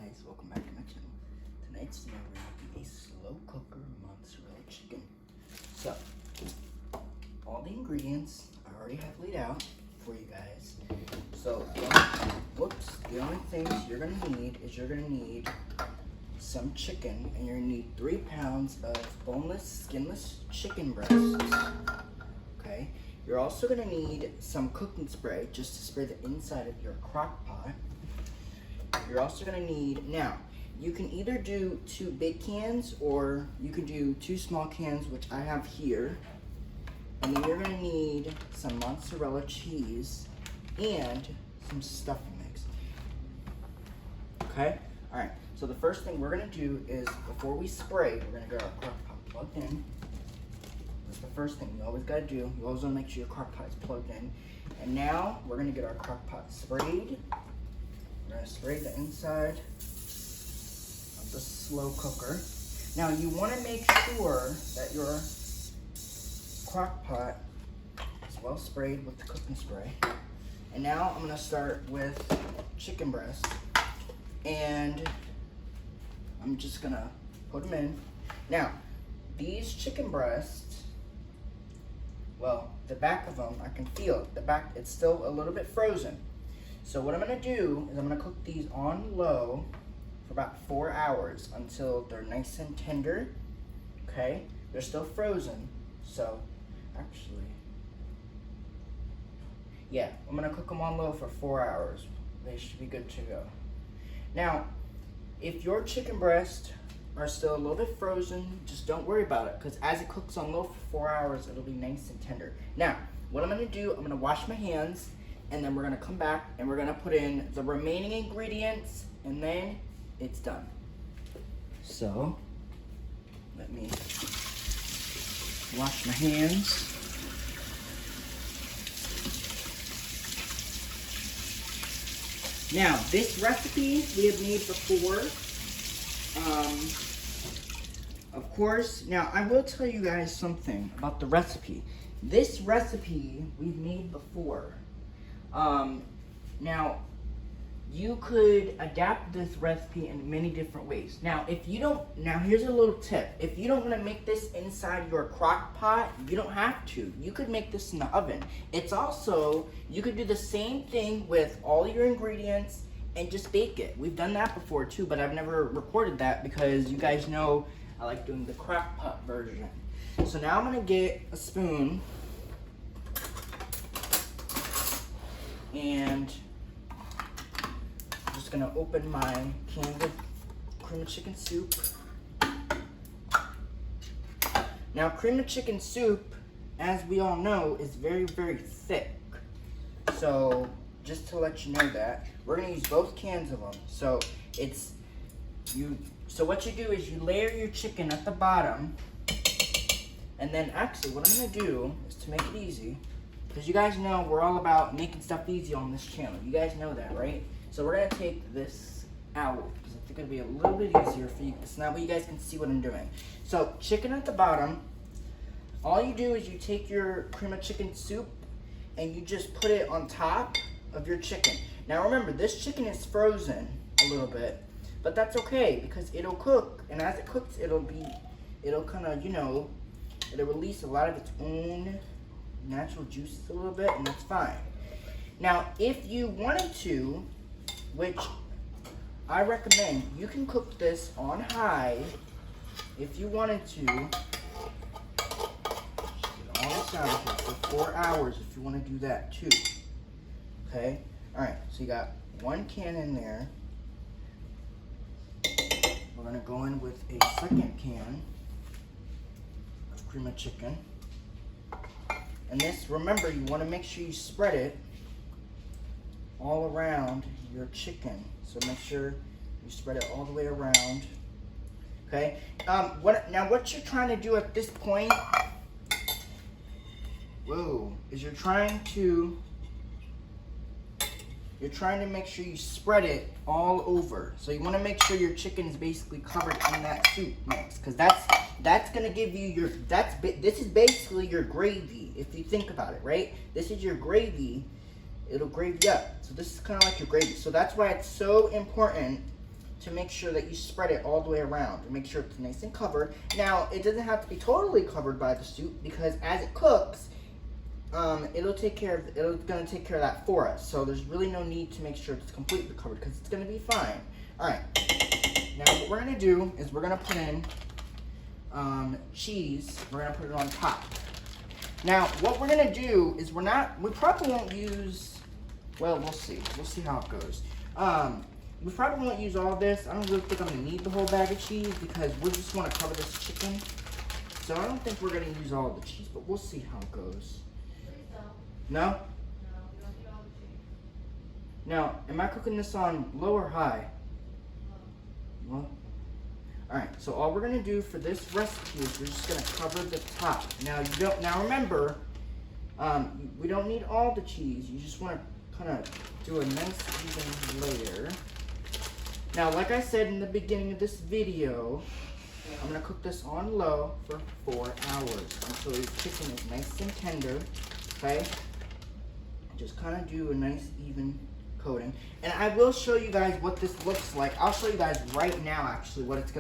guys, welcome back to my channel. Tonight's dinner we're making a slow cooker mozzarella chicken. So, all the ingredients I already have laid out for you guys. So, the only things you're gonna need is you're gonna need some chicken, and you're gonna need 3 pounds of boneless, skinless chicken breasts. Okay. You're also gonna need some cooking spray just to spray the inside of your crock pot. You're also gonna need, now, you can either do 2 big cans or you can do 2 small cans, which I have here. And then you're gonna need some mozzarella cheese and some stuffing mix. Okay? All right, so the first thing we're gonna do is, before we spray, we're gonna get our crock pot plugged in. That's the first thing you always gotta do. You always wanna make sure your crock pot is plugged in. And now, we're gonna get our crock pot sprayed. We're gonna spray the inside of the slow cooker. Now you wanna make sure that your crock pot is well sprayed with the cooking spray. And now I'm gonna start with chicken breast. And I'm just gonna put them in. Now, these chicken breasts, well, the back of them, I can feel it. The back, it's still a little bit frozen. So what I'm gonna do is I'm gonna cook these on low for about 4 hours until they're nice and tender, okay? They're still frozen, so actually, yeah, I'm gonna cook them on low for 4 hours. They should be good to go. Now, if your chicken breasts are still a little bit frozen, just don't worry about it, because as it cooks on low for 4 hours, it'll be nice and tender. Now, what I'm gonna do, I'm gonna wash my hands, and then we're gonna come back and we're gonna put in the remaining ingredients, and then it's done. So, let me wash my hands. Now, this recipe we have made before. Of course, now I will tell you guys something about the recipe. This recipe we've made before. Now, you could adapt this recipe in many different ways. Now, here's a little tip. If you don't want to make this inside your crock pot, you don't have to. You could make this in the oven. It's also, you could do the same thing with all your ingredients and just bake it. We've done that before too, but I've never recorded that because you guys know I like doing the crock pot version. So now I'm gonna get a spoon and I'm just gonna open my can of cream of chicken soup. Now, cream of chicken soup, as we all know, is very, very thick. So, just to let you know that, we're gonna use both cans of them. So, so what you do is you layer your chicken at the bottom, and then actually what I'm gonna do is, to make it easy, because you guys know we're all about making stuff easy on this channel. You guys know that, right? So we're gonna take this out, because I think it'll be a little bit easier for you. It's not what you guys can see what I'm doing. So, chicken at the bottom. All you do is you take your cream of chicken soup, and you just put it on top of your chicken. Now remember, this chicken is frozen a little bit, but that's okay, because it'll cook, and as it cooks, it'll kind of, it'll release a lot of its own natural juices a little bit, and that's fine. Now, if you wanted to, which I recommend, you can cook this on high if you wanted to. Get all this out of here for 4 hours if you want to do that too. Okay? Alright, so you got 1 can in there. We're going to go in with a second can of cream of chicken. And this, remember, you want to make sure you spread it all around your chicken. So make sure you spread it all the way around. Okay? What you're trying to do at this point, is you're trying to make sure you spread it all over. So you want to make sure your chicken is basically covered in that soup mix, because that's gonna give you this is basically your gravy, if you think about it, right? This is your gravy. It'll gravy up. So this is kind of like your gravy. So that's why it's so important to make sure that you spread it all the way around and make sure it's nice and covered. Now, it doesn't have to be totally covered by the soup because as it cooks, it's gonna take care of that for us. So there's really no need to make sure it's completely covered because it's gonna be fine. All right. Now what we're gonna do is we're gonna put in cheese. We're gonna put it on top. Now what we're gonna do is we probably won't use. Well, we'll see. We'll see how it goes. We probably won't use all this. I don't really think I'm gonna need the whole bag of cheese because we just want to cover this chicken. So I don't think we're gonna use all the cheese, but we'll see how it goes. No? No, you don't need all the cheese. Now, am I cooking this on low or high? Low. Alright, so all we're gonna do for this recipe is we're just gonna cover the top. Now remember, we don't need all the cheese. You just wanna kinda do a nice even layer. Now, like I said in the beginning of this video, I'm gonna cook this on low for 4 hours until your chicken is nice and tender, okay? Just kind of do a nice even coating. And I will show you guys what this looks like. I'll show you guys right now actually what it's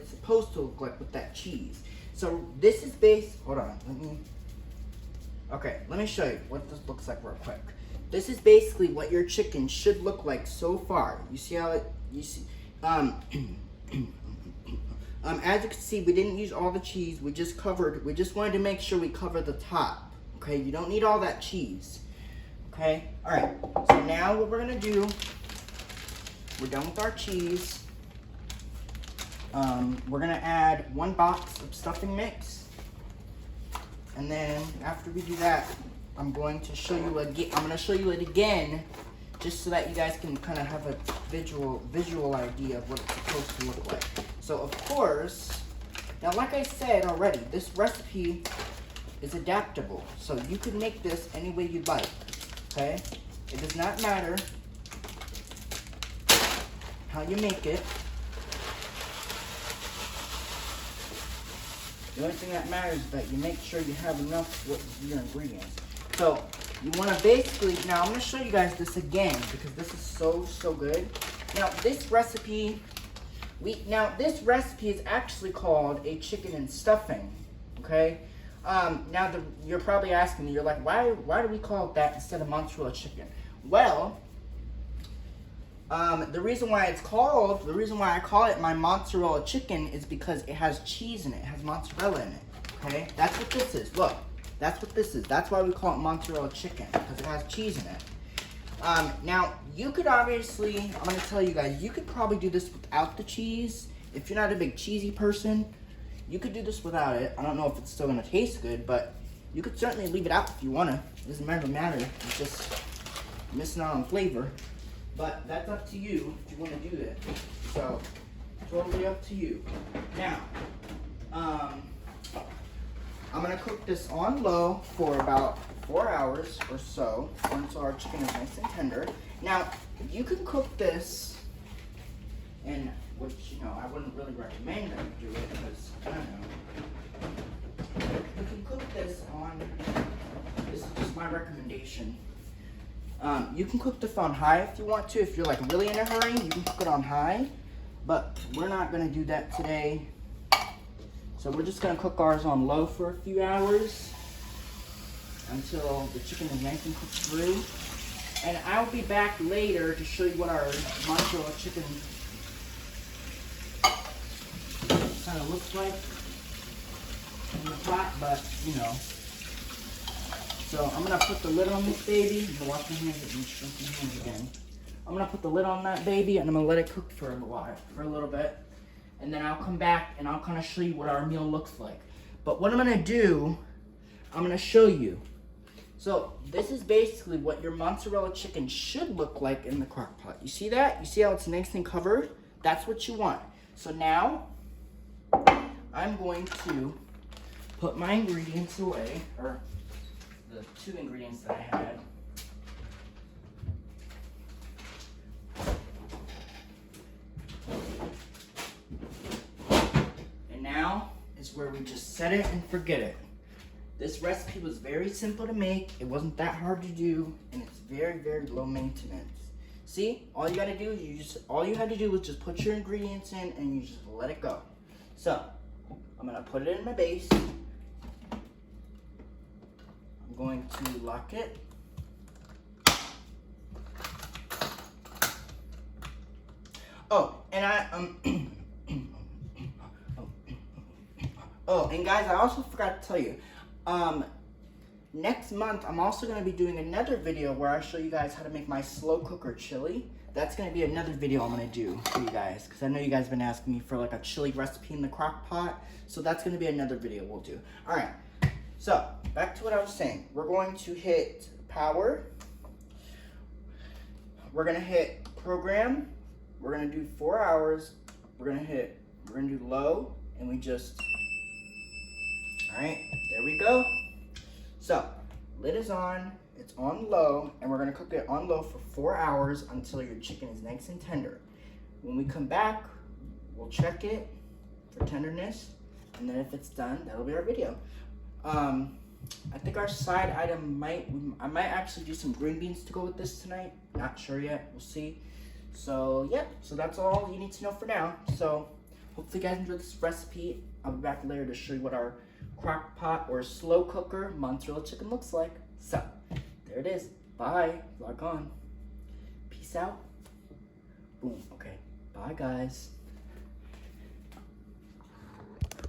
supposed to look like with that cheese. So this is hold on, let me show you what this looks like real quick. This is basically what your chicken should look like so far. You see how as you can see, we didn't use all the cheese. We just wanted to make sure we cover the top. Okay, you don't need all that cheese. Okay, all right. So now what we're gonna do, we're done with our cheese. We're gonna add 1 box of stuffing mix. And then after we do that, I'm going to show you again. I'm gonna show you it again, just so that you guys can kind of have a visual idea of what it's supposed to look like. So of course, now like I said already, this recipe is adaptable. So you can make this any way you'd like, okay? It does not matter how you make it. The only thing that matters is that you make sure you have enough of your ingredients. So you want to basically, now I'm going to show you guys this again because this is so good. Now this recipe is actually called a chicken and stuffing, okay? Now you're probably asking me, you're like, why do we call it that instead of mozzarella chicken? Well, the reason why I call it my mozzarella chicken is because it has cheese in it. It has mozzarella in it, okay? That's what this is. Look, that's what this is. That's why we call it mozzarella chicken, because it has cheese in it. Now, you could obviously, I'm going to tell you guys, you could probably do this without the cheese. If you're not a big cheesy person, you could do this without it. I don't know if it's still going to taste good, but you could certainly leave it out if you want to. It doesn't matter. It's just missing out on flavor. But that's up to you if you want to do it. So, totally up to you. Now, I'm going to cook this on low for about 4 hours or so until our chicken is nice and tender. Now, you can cook this, and which, I wouldn't really recommend that you do it because, I don't know. You can cook this this is just my recommendation. You can cook this on high if you want to. If you're like really in a hurry, you can cook it on high. But we're not going to do that today. So we're just going to cook ours on low for a few hours until the chicken is nice and cooked through. And I'll be back later to show you what our mozzarella chicken kind of looks like in the pot, but So I'm gonna put the lid on this baby. I'm gonna wash my hands and shrink my hands again. I'm gonna put the lid on that baby and I'm gonna let it cook for a little bit. And then I'll come back and I'll kind of show you what our meal looks like. But what I'm gonna do, I'm gonna show you. So this is basically what your mozzarella chicken should look like in the crock pot. You see that? You see how it's nice and covered? That's what you want. So now, I'm going to put my ingredients away, or the 2 ingredients that I had. And now is where we just set it and forget it. This recipe was very simple to make. It wasn't that hard to do, and it's very, very low maintenance. See, all you gotta do is all you had to do was just put your ingredients in and you just let it go. So, I'm gonna put it in my base. I'm going to lock it. Oh, and oh, and guys, I also forgot to tell you, next month I'm also going to be doing another video where I show you guys how to make my slow cooker chili. That's going to be another video I'm going to do for you guys, because I know you guys have been asking me for like a chili recipe in the crock pot, so that's going to be another video we'll do. Alright, so back to what I was saying. We're going to hit power, we're going to hit program, we're going to do 4 hours, we're going to do low, and we just, alright, there we go. So, lid is on, it's on low, and we're gonna cook it on low for 4 hours until your chicken is nice and tender. When we come back, we'll check it for tenderness, and then if it's done, that'll be our video. I think our side item I might actually do some green beans to go with this tonight. Not sure yet, we'll see. So, yeah, so that's all you need to know for now. So, hopefully you guys enjoyed this recipe. I'll be back later to show you what our crock pot or slow cooker mozzarella chicken looks like. So, there it is. Bye. Log on. Peace out. Boom. Okay. Bye, guys.